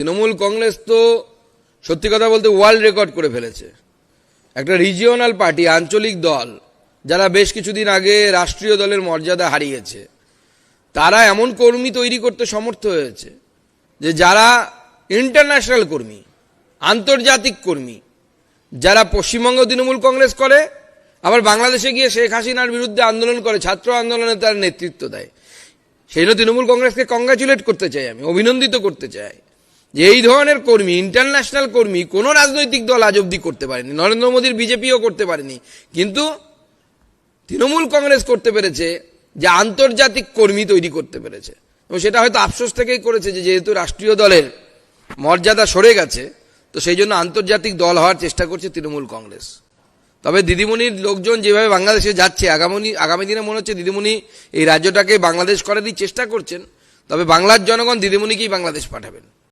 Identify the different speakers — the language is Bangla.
Speaker 1: তৃণমূল কংগ্রেস তো সত্যি কথা বলতে ওয়ার্ল্ড রেকর্ড করে ফেলেছে। একটা রিজিওনাল পার্টি, আঞ্চলিক দল, যারা বেশ কিছুদিন আগে রাষ্ট্রীয় দলের মর্যাদা হারিয়েছে, তারা এমন কর্মী তৈরি করতে সমর্থ হয়েছে যে যারা ইন্টারন্যাশনাল কর্মী, আন্তর্জাতিক কর্মী, যারা পশ্চিমবঙ্গ তৃণমূল কংগ্রেস করে, আবার বাংলাদেশে গিয়ে শেখ হাসিনার বিরুদ্ধে আন্দোলন করে, ছাত্র আন্দোলনে তার নেতৃত্ব দেয়। সেই জন্য তৃণমূল কংগ্রেসকে কংগ্রাচুলেট করতে চাই, আমি অভিনন্দিত করতে চাই যে এই ধরনের কর্মী, ইন্টারন্যাশনাল কর্মী কোনো রাজনৈতিক দল আজ অব্দি করতে পারেনি। নরেন্দ্র মোদীর বিজেপিও করতে পারেনি, কিন্তু তৃণমূল কংগ্রেস করতে পেরেছে যে আন্তর্জাতিক কর্মী তৈরি করতে পেরেছে। এবং সেটা হয়তো আফসোস থেকেই করেছে যে যেহেতু রাষ্ট্রীয় দলের মর্যাদা সরে গেছে, তো সেই জন্য আন্তর্জাতিক দল হওয়ার চেষ্টা করছে তৃণমূল কংগ্রেস। তবে দিদিমণির লোকজন যেভাবে বাংলাদেশে যাচ্ছে, আগামী দিনে মনে হচ্ছে দিদিমণি এই রাজ্যটাকে বাংলাদেশ করারই চেষ্টা করছেন। তবে বাংলার জনগণ দিদিমণিকেই বাংলাদেশ পাঠাবেন।